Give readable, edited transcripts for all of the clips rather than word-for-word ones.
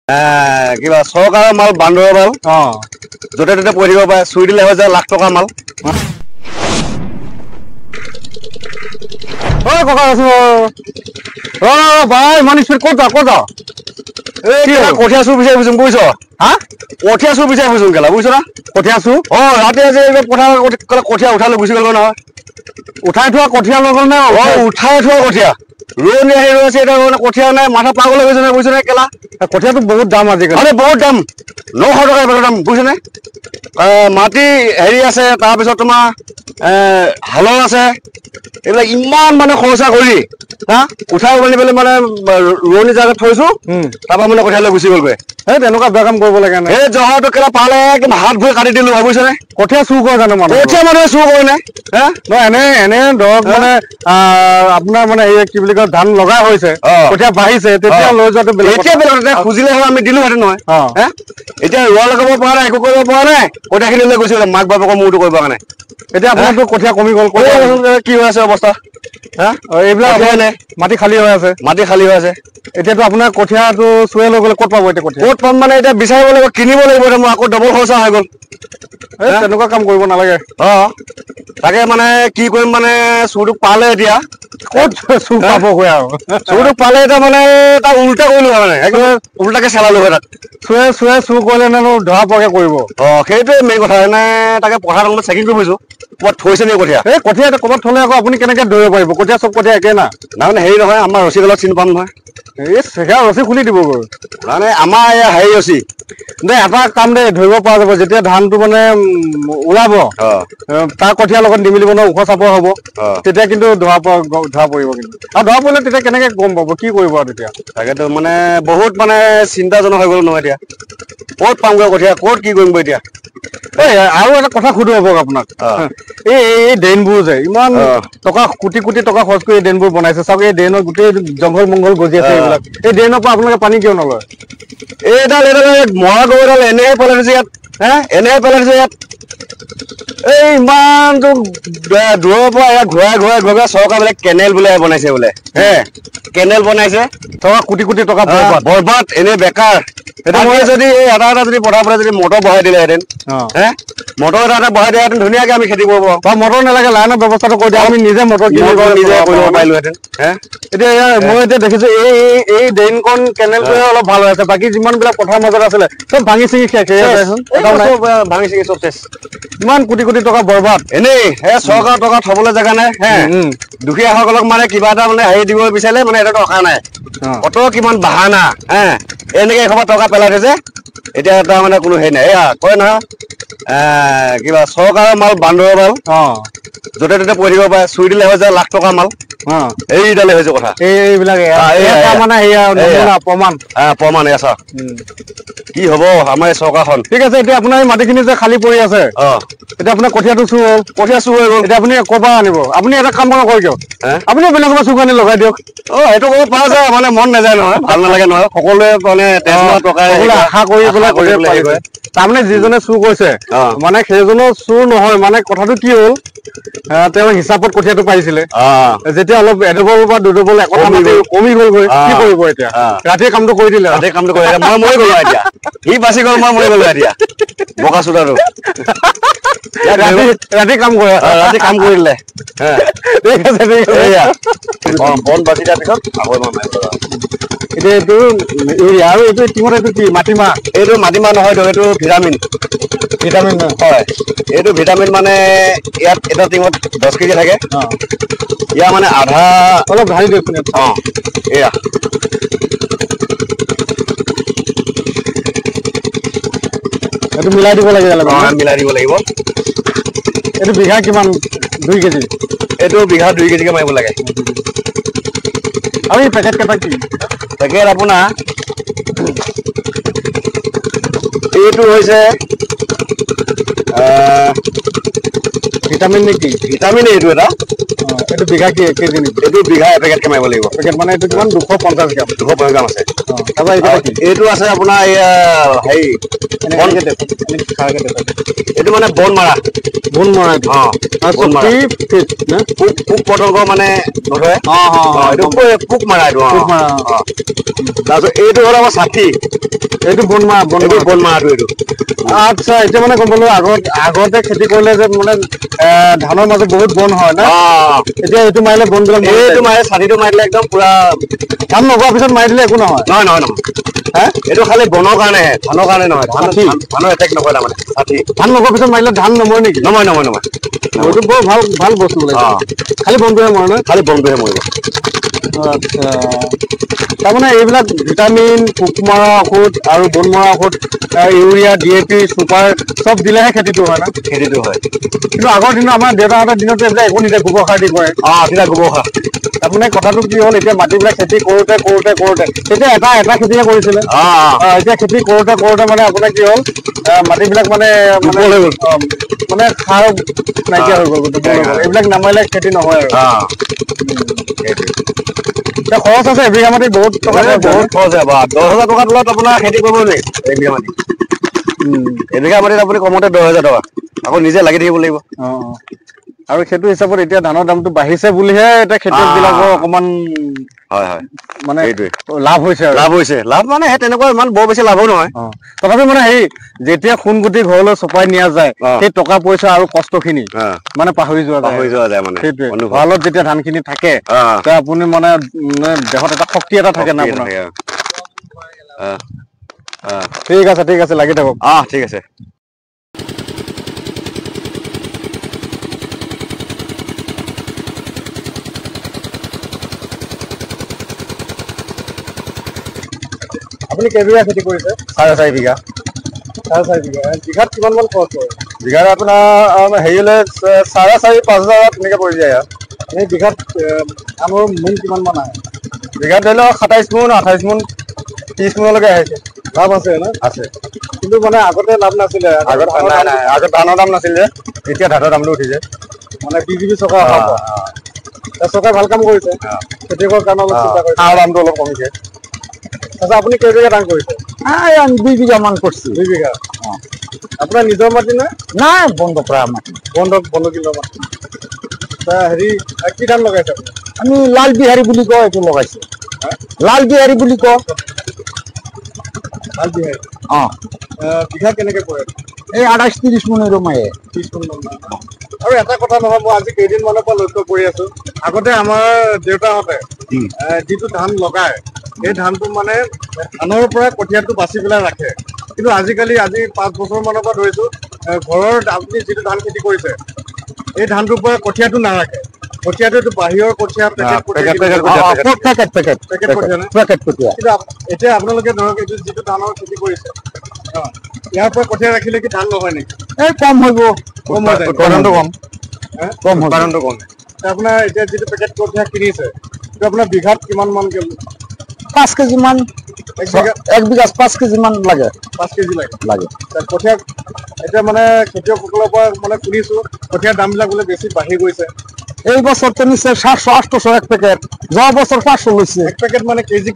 কিবা চৰকাৰৰ মাল বান্দৰৰ মাল য'তে ত'তে পৰি দিব পাৰে চুই দিলে হৈ যায় লাখ টকা মাল ককা আছো ভাই ইমান স্পীড ক'ত যা কঠীয়া চুৰ বিচাৰি ফুৰিছো বুজিছ কঠীয়া চুৰ বিচাৰি ফুৰিছো কেলা বুজিছ না কঠীয়া চুৰ ৰাতি আজি পথাৰ কঠীয়া উঠাই লৈ গুচি গ'ল নহয় উঠাই থোৱা কঠীয়া লৈ গ'ল নে উঠাই থোৱা কঠীয়া ৰোৱনী আহি ৰৈ আছে এতিয়া কঠীয়া নাই মাথা পাগল হৈ গৈছে নহয় বুজিছ নে কেলা কঠীয়াটো বহুত দাম আজিকালি বহুত দাম 900 টকা এবেগৰ দাম বুজিছ নে মাটি হেৰি আছে তাৰপিছত তোমাৰ হালৰ আছে এইবিলাক ইমান মানে খৰচা কৰি উঠাই মেলি পেলাই মানে ৰোৱনী জেগাত থৈছো তাৰপৰা মানে কঠীয়া লৈ গুচি গ'লগৈ এই তেনেকুৱা বেয়া কাম কৰিব লাগে এই জহাটো কেলা পালে একদম হাত ভৰি কাটি দিলো বুজিছ নে কঠীয়া চুৰ কৰে জানো কঠীয়া মানুহে চুৰ কৰে নে এনে ধৰক মানে আপোনাৰ মানে এই কি বুলি কয় ধান লগা হৈছে কঠীয়া বাঢ়িছে তেতিয়া লৈ যোৱাটো এতিয়া বেলেগ খুজিলে হয় আমি দিলোহেঁতেন নহয় এতিয়া ৰোৱা লগাব পৰা নাই একো কৰিব পৰা নাই কঠীয়াখিনি লৈ গুচি গ'লে মাক বাপেকৰ মূৰটো কৰিবৰ কাৰণে এতিয়া আপোনাৰতো কঠীয়া কমি গ'ল কি হৈ আছে অৱস্থা এইবিলাক মাটি খালী হৈ আছে এতিয়াতো আপোনাৰ কঠীয়াটো চুৱে লৈ গ'লে ক'ত পাব এতিয়া কঠীয়া ক'ত পাম মানে এতিয়া বিচাৰিব লাগিব কিনিব লাগিব মোৰ আকৌ ডবল খৰচা হৈ গ'ল তেনেকুৱা কাম কৰিব নালাগে তাকে মানে কি কৰিম মানে চুৰটোক পালে এতিয়া ক'ত চুৰ পাবগৈ আৰু চুৰটোক পালে এতিয়া মানে তাক উল্টা কৰিলো মানে উল্টাকে চেলালো হয় তাক চুৱে চুৰ কৰিলে নে ধৰা পৰাকে কৰিব সেইটোৱে মেইন কথা এনে তাকে পথাৰ সময়ত চেকিং কৰি ফুৰিছো ক'ৰবাত থৈছে নি কঠীয়া এই কঠীয়া ক'ৰবাত থলে আকৌ আপুনি কেনেকে ধৰিব পাৰিব কঠীয়া চব কঠীয়া একে না মানে হেৰি নহয় আমাৰ ৰছীডালত চিনি পাম নহয় এই সেয়া ৰছী খুলি দিবগৈ মানে আমাৰ এয়া হেৰি ৰছী দে এটা কাম দে ধৰিব পৰা যাব যেতিয়া ধানটো মানে ওলাব তাৰ কঠীয়াৰ লগত নিমিলিব ন ওখ চাপৰ হ'ব তেতিয়া কিন্তু ধৰা পৰিব কিন্তু আৰু ধৰা পৰিলে তেতিয়া কেনেকে গম পাব কি কৰিব আৰু তেতিয়া তাকেতো মানে বহুত মানে চিন্তাজনক হৈ গ'ল নহয় এতিয়া ক'ত পামগৈ কঠীয়া ক'ত কি কৰিম এতিয়া আৰু এটা কথা সুধো হ'ব আপোনাক এই ড্ৰেইনবোৰ যে ইমান টকা কোটি কোটি টকা খৰচ কৰি এই ড্ৰেইনবোৰ বনাইছে চাওক এই ড্ৰেইনৰ গোটেই জংঘল মংগল গজি আছে এইবিলাক এই ড্ৰেইনৰ পৰা আপোনালোকে পানী কিয় নলয় এইডাল মৰা গৰুডাল এনেহে পেলাই থৈছে ইয়াত এনেহে পেলাই থৈছে ইয়াত এই ইমানটো দূৰৰ পৰা ইয়াত ঘূৰাই চৰকাৰবিলাক কেনেল বোলে বনাইছে বোলে কেনেল বনাইছে টকা কোটি কোটি টকা বৰবাদ এনে বেকাৰ এতিয়া যদি এই এটা যদি পথাৰ পৰা যদি মটৰ বহাই দিলেহেঁতেন মটৰ এটা বহাই দিলেহেঁতেন ধুনীয়াকে আমি খেতি কৰিব পাৰোঁ মটৰ নালাগে লাইনৰ ব্যৱস্থাটো কৰি দিয়া আমি নিজে মটৰ নিজে কৰিব পাৰিলোহেঁতেন এতিয়া মই এতিয়া দেখিছো এই ড্ৰেইনখন কেনেলটোহে অলপ ভাল হৈ আছে বাকী যিমান বিলাক পথাৰ মাজত আছিলে চব ভাঙি চিঙি ভাঙি চিঙি চব চেচ ইমান কোটি কোটি টকা বৰবাদ এনেই চৰকাৰৰ টকা থবলৈ জেগা নাই দুখীয়াসকলক মানে কিবা এটা মানে হেৰি দিব বিচাৰিলে মানে এটা টকা নাই কত কিমান বাহানা এনেকে এসোপা টকা পেলাই থৈছে এতিয়া এটা মানে কোনো হেৰি নাই এয়া কয় নহয় কিবা চৰকাৰৰ মাল বান্দৰৰ মাল য'তে ত'তে পৰি দিব পাৰে চুই দিলে হৈ যায় লাখ টকা মাল এইডালে হৈছে কথা এইবিলাক প্ৰমাণ এয়া চাওক কি হব আমাৰ এই চৰকাৰখন ঠিক আছে এতিয়া আপোনাৰ এই মাটিখিনি যে খালী পৰি আছে এতিয়া আপোনাৰ কঠীয়াটো চুৰ হ'ল কঠীয়া চুৰ হৈ গ'ল এতিয়া আপুনি ক'ৰ পৰা আনিব আপুনি এটা কাম কৰি দিয়ক আপুনি বেলেগৰ পৰা চুৰ আনি লগাই দিয়ক সেইটো কৰিব পৰা যায় মানে মন নাযায় নহয় ভাল নালাগে নহয় সকলোৱে মানে আশা কৰি পেলাই তাৰমানে যিজনে চুৰ কৰিছে মানে সেইজনৰ চুৰ নহয় মানে কথাটো কি হ'ল তেওঁ হিচাপত কঠীয়াটো পাৰিছিলে যেতিয়া অলপ এডবল বা দুডবল একঠা মাটি কমি গ'লগৈ কি কৰিব এতিয়া ৰাতিয়ে কামটো কৰি দিলে মই মৰি গ'লো এতিয়া সি বাচি গ'ল মই মৰি গ'লো এতিয়া বগা চোদাটো ৰাতি কাম কৰে ৰাতি কাম কৰিলে ঠিক আছে বন বাচি দিয়াৰ পিছত আকৌ এতিয়া এইটো আৰু এইটো টিমত এইটো কি মাটিমাহ এইটো মাটিমাহ নহয়তো এইটো ভিটামিন হয় এইটো ভিটামিন মানে ইয়াত এটা টিমত 10 কেজি থাকে ইয়াৰ মানে আধা অলপ ঢালি দিয়কচোন এয়া এইটো মিলাই দিব লাগে মিলাই দিব লাগিব এইটো বিঘা কিমান 2 কেজি এইটো বিঘা 2 কেজিকে মাৰিব লাগে আৰু এই পেকেট কেইটা কি পেকেট আপোনাৰ এইটো হৈছে ভিটামিন নেকি ভিটামিন এইটো এটা এইটো বিঘা কি 1 কেজি নেকি এইটো বিঘা এপেকেটকে মাৰিব লাগিব পেকেট মানে এইটো কিমান 250 গ্ৰাম 250 গ্ৰাম আছে তাৰপৰা এইটো আছে আপোনাৰ এয়া হেৰি এইটো মানে বন মৰা পোক পতংগ মানে নধৰে এইটো পোক মৰা এইটো তাৰপিছত এইটো হ'ল আমাৰ ছাঠি এইটো বনমাৰাটো এইটো। আচ্ছা, এতিয়া মানে গম পালো আগতে খেতি কৰিলে যে মানে ধানৰ মাজত বহুত বন হয় না, এতিয়া এইটো মাৰিলে বন বিলাক এইটো মাৰে ছাতিটো মাৰিলে একদম পুৰা ধান লগোৱাৰ পিছত মাৰি দিলে একো নহয়। নহয় হে এইটো খালি বনৰ কাৰণেহে, ধানৰ কাৰণে নহয়। ধানৰ এটেক নকৰে তাৰমানে ছাতি। ধান লগোৱাৰ পিছত মাৰিলে ধান নমৰে নেকি? নমৰে এইটো বৰ ভাল বস্তু বোলে। খালি বনটোহে মৰে নহয়, খালি বনটোহে মৰিব। আচ্ছা, তাৰমানে এইবিলাক ভিটামিন, পোক মৰা ঔষধ আৰু বন মৰা ঔষধ, ইউৰিয়া, DAP, চুপাৰ চব দিলেহে খেতিটো হয় না? খেতিটো হয়। কিন্তু আগৰ দিনত আমাৰ দেউতাহঁতৰ দিনতো এইবিলাক একো নিদিয়ে, গোবৰ সাৰ দি কৰে। তেতিয়া গোবৰ সাৰ। তাৰমানে কথাটো কি হ'ল, এতিয়া মাটিবিলাক খেতি কৰোঁতে তেতিয়া এটা খেতিহে কৰিছিলে। এতিয়া খেতি কৰোঁতে মানে আপোনাৰ কি হ'ল, মাটিবিলাক মানে সাৰ নাইকিয়া হৈ গ'ল, এইবিলাক নামাৰিলে খেতি নহয় আৰু। খৰচ আছে এবিঘা মাটি, বহুত টকা বহুত খৰচ হয়। 10,000 টকা তলত আপোনাৰ খেতি কৰিব নোৱাৰি এবিঘা মাটি। এবিঘা মাটিত আপুনি কমতে 10,000 টকা, আকৌ নিজে লাগি থাকিব লাগিব। আৰু সেইটো হিচাপত এতিয়া ধানৰ দামটো বাঢ়িছে বুলিহে এতিয়া খেতিয়ক বিলাকৰ অকমান মানে লাভ হৈছে আৰু। লাভ মানে সেই তেনেকুৱা ইমান বৰ বেছি লাভো নহয়। তথাপি মানে হেৰি, যেতিয়া সোণগুটি ঘৰলৈ চপাই নিয়া যায়, সেই টকা পইচা আৰু কষ্টখিনি মানে পাহৰি যোৱা যায় মানে। সেইটোৱে, ভঁৰালত যেতিয়া ধান খিনি থাকে, আপুনি মানে দেহত এটা শক্তি এটা থাকে না আপোনাৰ। ঠিক আছে, লাগি থাকক। ঠিক আছে। আপুনি কেইবিঘা খেতি কৰিছে? 4.5 বিঘা। 4.5 বিঘা। বিঘাত কিমান মান খৰচ হয়? বিঘাত আপোনাৰ হেৰিলে 4,500-5,000 তেনেকে পৰি যায় আৰু। এই বিঘাত ধানৰ মোন কিমান মান আহে? বিঘাত ধৰি লওক 27 মোন, 28 মোন, 30 মোনলৈকে আহিছে। লাভ আছে ন? আছে। কিন্তু মানে আগতে লাভ নাছিলে। আগত ধানৰ দাম নাছিল যে, এতিয়া ধানৰ দামটো উঠিছে। মানে BJP চৰকাৰ অহাৰ পৰা চৰকাৰে ভাল কাম কৰিছে, খেতিয়কৰ কাৰণে অলপ চিন্তা কৰিছে। সাৰৰ দামটো অলপ কমিছে। আচ্ছা, আপুনি কেইবিঘা ধান কৰিছে? 2 বিঘা মান কৰছি। 2 বিঘা। আপনাৰ নিজেৰ মাটি না? না, বন্ধ কৰা মাটি। বন্ধকিলোৰ মাটি। হেৰি কি ধান লগাইছে আপুনি? আমি লাল বিহাৰী বুলি কয় এইটো লগাইছো। লাল বিহাৰী বুলি কয়। লাল বিহাৰী। বিঘা কেনেকে পৰে? এই 28-30 মোনেৰো মায়ে। 30 মোন মান। আৰু এটা কথা নহয়, মই আজি কেইদিনমানৰ পৰা লক্ষ্য কৰি আছো, আগতে আমাৰ দেউতাহঁতে যিটো ধান লগায়, এই ধানটো মানে ধানৰ পৰা কঠীয়াটো বাচি পেলাই ৰাখে। কিন্তু আজি 5 বছৰ মানৰ পৰা ধৰিছো, ঘৰৰ আপুনি যিটো ধান খেতি কৰিছে, এই ধানটোৰ পৰা কঠীয়াটো নাৰাখে। কঠীয়াটো বাহিৰৰ কঠীয়া পেকেট কঠীয়া। এতিয়া আপোনালোকে ধৰক এইটো যিটো ধানৰ খেতি কৰিছে, ইয়াৰ পৰা কঠীয়া ৰাখিলে কি ধান নহয় নেকি? এই কম হইব। উৎপাদনটো কম। আপোনাৰ এতিয়া যিটো পেকেট কঠীয়া কিনিছে, এইটো আপোনাৰ বিঘাত কিমান মান 5 কেজি মান। 1 বিঘাত 5 কেজি মান লাগে। 5 কেজি লাগে। কঠীয়া এতিয়া মানে খেতিয়কসকলৰ পৰা মানে শুনিছো, কঠীয়াৰ দামবিলাক বোলে বেছি বাঢ়ি গৈছে। এই বছর তো নিশ্চয় 700-800 এক প্যাকেট, যাওয়া বছর 500 লইছে। এক প্যাকেট মানে কেজি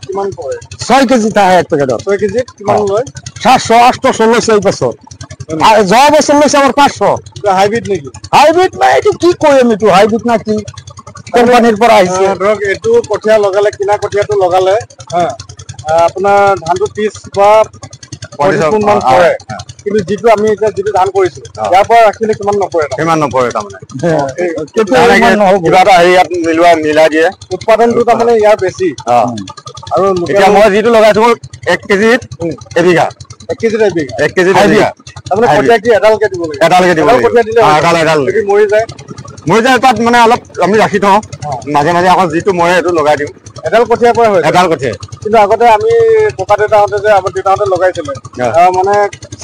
কিমান পড়ে? 6 কেজি থাকে এক প্যাকেট। 6 কেজি কিমান লয়? 700-800 লইছে এই বছর। আর যাওয়া বছর লইছে আমার 500। হাইব্রিড নাকি? হাইব্রিড না, এটা কি কই আমি তো হাইব্রিড না কি? কোম্পানির পৰা আহিছে। ধৰক এইটো কঠীয়া লগালে, কিনা কঠীয়াটো লগালে, আপোনাৰ ধানটো 30 বা 40 মোন মান পৰে। কিন্তু যিটো আমি এতিয়া যিটো ধান কৰিছো, ইয়াৰ পৰা ৰাখিলে কিমান নপৰে? সিমান নপৰে তাৰমানে। কিবা এটা ইয়াত মিলাই দিয়ে। উৎপাদনটো তাৰমানে ইয়াৰ বেছি। আৰু এতিয়া মই যিটো লগাইছো 1 কেজিত এবিঘা। 1 কেজিত এবিঘা। 1 কেজিত এবিঘা। তাৰমানে কঠীয়া কি এডালকে দিব লাগে? এডালকে দিব লাগে। কঠীয়া দিলে এডাল যদি মৰি যায় তাত মানে অলপ আমি ৰাখি থওঁ, মাজে মাজে আকৌ যিটো মৰে সেইটো লগাই দিওঁ। এডাল কঠীয়াৰ পৰা হয়? এডাল কঠীয়া। কিন্তু আগতে আমি ককা দেউতাহঁতে যে আমাৰ দেউতাহঁতে লগাইছিলে, মানে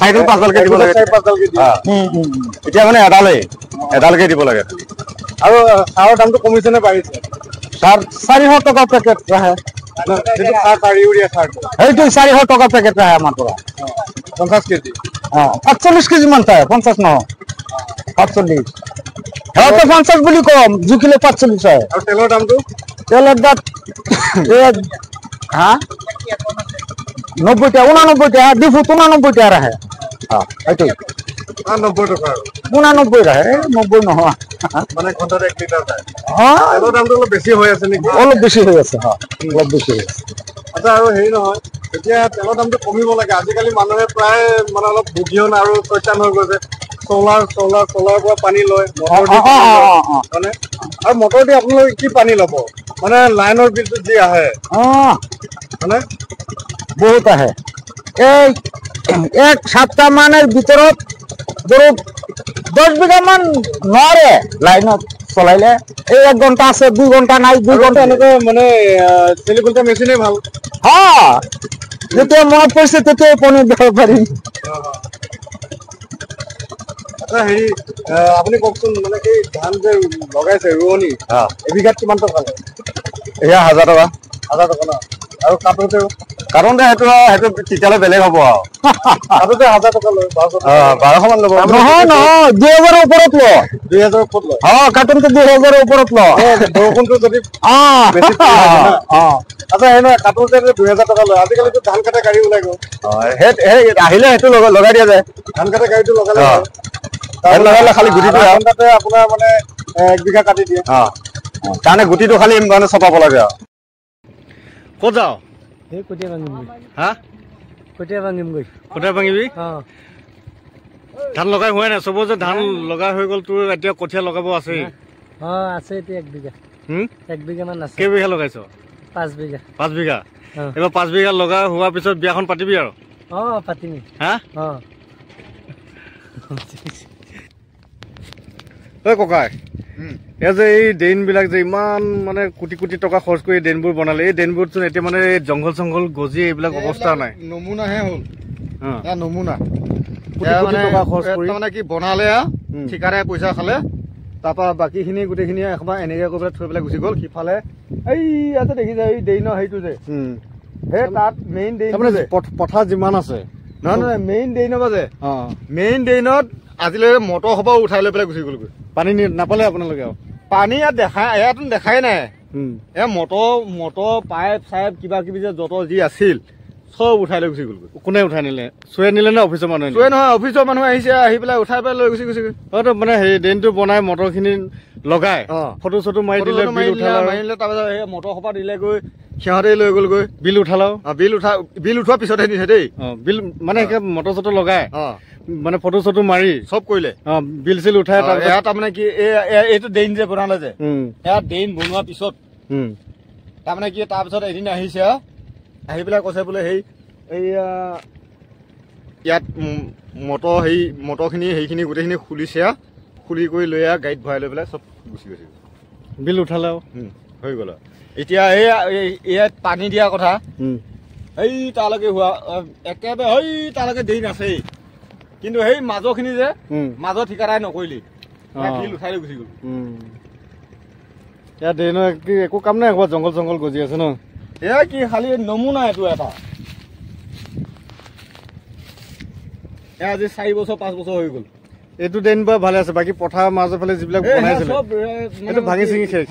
4-5ডালকে দিব লাগে। 4-5ডালকে দিয়ে। এতিয়া মানে এডালকে দিব লাগে। আৰু সাৰৰ দামটো কমিছে নে বাঢ়িছে? 400 টকা প্যাকেট ৰাহে। যিটো সাৰ ইউৰিয়া সাৰটো, এইটো 400 টকা প্যাকেট ৰাহে আমাৰ পৰা। 50 কেজি। 45 কেজি মান থাকে, 50 নহয়। 45। হ্যাঁ তো 50 বুলি কম, জুখিলে 45 হয়। আৰু তেলৰ দামটো? তেলের দাম 90 টাকা, 89 টাকা, ডিফু 89 টাকা রাহে। এইটোই 90 টকা। 89 রাহে, 90 নহয়। মানে ঘন্টাত 1 লিটাৰ যায়। তেলৰ দামটো অলপ বেছি হৈ আছে নেকি? অলপ বেছি হৈ আছে, অলপ বেছি হৈ আছে। আচ্ছা, আৰু হেৰি নহয়, এতিয়া তেলৰ দামটো কমিব লাগে আজিকালি মানুহে প্ৰায় মানে অলপ বুদ্ধিহীন আৰু চৈতান হৈ গৈছে চলাৰ পৰা পানী লয় মানে আৰু মটৰ দি আপোনালোকে কি পানী ল'ব মানে লাইনৰ বিলটো যি আহে মানে বহুত আহে এই 1 সপ্তাহ মানেৰ ভিতৰত ধরো 10 বিঘা মান নরে লাইনত চলাইলে এই 1 ঘন্টা আছে 2 ঘন্টা নাই 2 ঘন্টা এনেকৈ মানে চেলিকলটা মেচিনে ভাল হ্যাঁ যেতিয়া মনত পৰিছে তেতিয়া পানী দিব পাৰিম আচ্ছা হেৰি আপুনি কওকচোন মানে কি ধান যে লগাইছে ৰোৱনী এবিঘাত কিমান টকা লয় এয়া 1000 টকা 1000 টকা ন আৰু কাটোতে সেইটো তেতিয়ালৈ বেলেগ হ'ব আৰু কাটোতে 1000 টকা লয় 1200 মান ল'ব নহয় নহয় 2000 ওপৰত ল 2000 ওপৰত লয় কাটোতে 2000 ওপৰত ল বৰষুণটো যদি বেছি আচ্ছা এনে কাটোতে 2000 টকা লয় আজিকালিতো ধান কাটা গাড়ী ওলাই গ'ল আহিলে সেইটো লগাই দিয়া যায় ধান কাটা গাড়ীটো লগালে লগালে খালি গুটিটো তাতে আপোনাৰ মানে 1 বিঘা কাটি দিয়ে কাৰণে গুটিটো খালি মানে চপাব লাগে আৰু ক'ত যাওঁ এই কঠীয়া ভাঙিমগৈ হা কঠীয়া ভাঙিমগৈ কঠীয়া ভাঙিবি অঁ ধান লগাই হোৱাই নাই চবৰ যে ধান লগাই হৈ গ'ল তোৰ এতিয়া কঠীয়া লগাব আছেই অঁ আছে এতিয়া 1 বিঘা 1 বিঘামান আছে কেইবিঘা লগাইছ 5 বিঘা 5 বিঘা এইবাৰ 5 বিঘা লগাই হোৱাৰ পিছত বিয়াখন পাতিবি আৰু অঁ পাতিম হা অঁ ঐ ককাই এয়া যে এই ড্ৰেইনবিলাক যে ইমান মানে কোটি কোটি টকা খৰচ কৰি ড্ৰেইনবোৰ বনালে এই ড্ৰেইনবোৰচোন এতিয়া মানে জংঘল চংঘল গজি এইবিলাক অৱস্থা নাই নমুনাহে হ'ল নমুনা কোটি কোটি টকা খৰচ কৰি মানে কি বনালে ঠিকাদাৰে পইচা খালে তাৰপৰা বাকীখিনি গোটেইখিনি এসময় এনেকৈ কৰি পেলাই থৈ পেলাই গুচি গ'ল সিফালে এই ইয়াতে দেখিছে এই ড্ৰেইনৰ হেৰিটো যে সেই তাত মেইন ড্ৰেইন পথাৰ যিমান আছে নহয় মেইন ড্ৰেইনৰ পৰা যে মেইন ড্ৰেইনত আজিলৈকে মটৰ সবা উঠাই লৈ পেলাই গুচি গ'লগৈ পানী নাপালে আপোনালোকে আৰু পানী ইয়াত ইয়াতো দেখাই নাই মটৰ পাইপ চাইপ কিবা কিবি যে যত যি আছিল চব উঠাই লৈ গুচি গ'লগৈ কোনে উঠাই নিলে চুৱে নিলে নে অফিচৰ মানুহে চুৱে নহয় অফিচৰ মানুহ আহিছে আহি পেলাই উঠাই পেলাই লৈ গুচি গৈ হয়তো মানে সেই ড্ৰেইনটো বনাই মটৰখিনি লগাই ফটো চটো মাৰি দিলে মাৰিলে তাৰপিছত সেই মটৰ সোপা দিলে গৈ সিহঁতে লৈ গ'লগৈ বিল উঠালাও বিল উঠোৱাৰ পিছতহে নিছে দেই বিল মানে মটৰ চটৰ লগাই মানে ফটো চটো মাৰি চব কৰিলে বিল চিল উঠাই তাৰমানে কি এইটো ড্ৰেইন যে বনালে যে এয়া ড্ৰেইন বনোৱাৰ পিছত তাৰমানে কি তাৰপিছত এদিন আহিছে আহি পেলাই কৈছে বোলে সেই এইয়া ইয়াত মটৰখিনি সেইখিনি গোটেইখিনি খুলিছে খুলি কৰি লৈ গাড়ীত ভৰাই লৈ পেলাই চব গুচি গৈছে বিল উঠালে হৈ গ'ল এতিয়া ইয়াত পানী দিয়া কথা এই তালৈকে হোৱা একেবাৰে এই তালৈকে ড্ৰেইন আছেই কিন্তু সেই মাজৰখিনি যে মাজৰ ঠিকাদাৰে নকৰিলি বিল উঠাই লৈ গুচি গ'ল ইয়াত ড্ৰেইনৰ একো কাম নাই ক'ৰবাত জংঘল চংঘল গজি আছে ন এয়া কি খালি নমুনা এইটো এটা এয়া আজি 4 বছৰ 5 বছৰ হৈ গ'ল এইটো ড্ৰেইন বাৰু ভালে আছে বাকী পথাৰ মাজৰ ফালে যিবিলাক বনাইছিলে এইটো ভাঙি চিঙি শেষ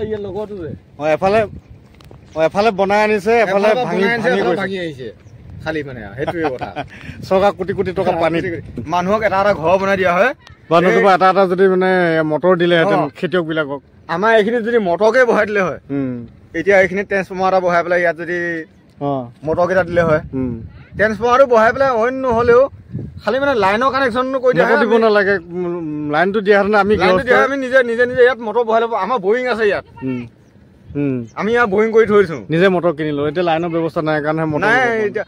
এই লগৰটো যে এফালে বনাই আনিছে এফালে ভাঙি আহিছে খালি মানে সেইটোৱে কথা চৰকাৰ কোটি কোটি টকা পানী মানুহক এটা ঘৰ বনাই দিয়া হয় বা নতুবা এটা যদি মানে মটৰ দিলেহেঁতেন খেতিয়ক বিলাকক আমাৰ এইখিনিত যদি মটৰকে বহাই দিলে হয় এতিয়া এইখিনি ট্ৰেন্সফৰ্মাৰ এটা বহাই পেলাই ইয়াত যদি মটৰ কেইটা দিলে হয় ট্ৰেন্সফৰ্মাৰটো বহাই পেলাই অইন নহ'লেও খালি মানে লাইনৰ কানেকশ্যনটো কৰি দিয়া দিব নালাগে লাইনটো দিয়া হেঁতেন আমি নিজে ইয়াত মটৰ বহাই ল'ব আমাৰ বৰিং আছে ইয়াত আমি ইয়াত বৰিং কৰি থৈ দিছো নিজে মটৰ কিনিলো এতিয়া লাইনৰ ব্যৱস্থা নাই কাৰণে নাই এতিয়া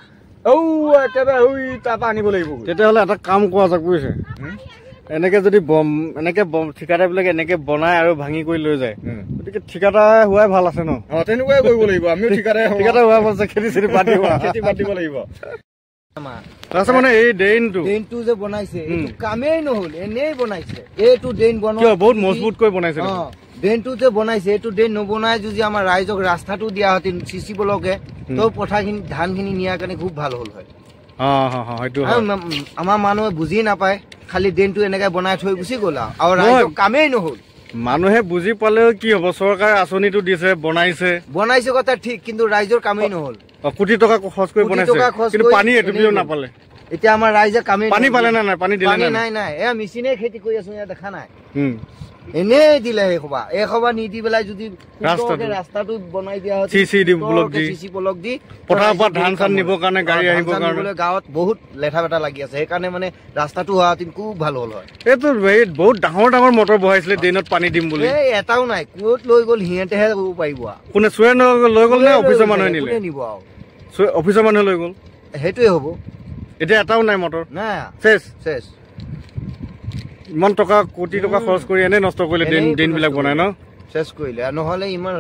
একেবাৰে তাৰপৰা আনিব লাগিব তেতিয়াহ'লে এটা কাম কৰা যাক বুজিছে এনেকে যদি ঠিকাদাৰ বিলাকে এনেকে বনাই আৰু ভাঙি কৰি লৈ যায় গতিকে ঠিকাদাৰ হোৱাই ভাল আছে ন তেনেকুৱাই কৰিব লাগিব আমিও ঠিকাদাৰ হোৱা ভাল আছে খেতি চেতি বাদ দিব লাগিব মানে এই ড্ৰেইনটো যে বনাইছে কামেই নহ'ল এনেই বনাইছে এইটো ড্ৰেইন বনোৱা বহুত মজবুত কৰি বনাইছে ড্ৰেইনটো যে বনাইছে এইটো ড্ৰেইন নবনাই যদি আমাৰ ৰাইজক ৰাস্তাটো দিয়া হেঁতেন চিচি ব্লকে তো পথাৰখিনি ধানখিনি নিয়াৰ কাৰণে খুব ভাল হ'ল হয় আমাৰ মানুহে বুজি নাপায় খালি ড্ৰেইনটো এনেকে বনাই থৈ গুচি গ'ল আৰু ৰাইজৰ কামেই নহ'ল মানুহে বুজি পালেও কি হ'ব চৰকাৰে আঁচনিটো দিছে বনাইছে কথা ঠিক কিন্তু ৰাইজৰ কামেই নহ'ল কোটি টকা খৰচ কৰি বনাইছে কিন্তু পানী এটুপিও নাপালে এতিয়া আমাৰ ৰাইজে কামে পানী পালে না নাই পানী দিলে নাই নাই এয়া মেচিনে খেতি কৰি আছো ইয়াত দেখা নাই এনেই দিলে এই সভা নিদি পেলাই যদি ৰাস্তাটো বনাই দিয়া হয় চিচি ব্লক দি পথাৰৰ পৰা ধান চান নিবৰ কাৰণে গাড়ী আহিবৰ কাৰণে গাঁৱত বহুত লেঠা বেটা লাগি আছে সেইকাৰণে মানে ৰাস্তাটো হোৱা খুব ভাল হ'ল হয় এইটো বহুত ডাঙৰ ডাঙৰ মটৰ বহাইছিলে ড্ৰেইনত পানী দিম বুলি এটাও নাই ক'ত লৈ গ'ল সিহঁতেহে ক'ব পাৰিব কোনে চুৰে লৈ গ'ল নে অফিচৰ মানুহে নিলে নিব আৰু অফিচৰ মানুহে লৈ গ'ল সেইটোৱে হ'ব এতিয়া এটাও নাই মটৰ নাই চেচ ইমান টকা কোটি টকা খৰচ কৰি এনে নষ্ট কৰিলে ড্ৰেইনবিলাক বনাই ন চেচ কৰিলে নহ'লে ইমান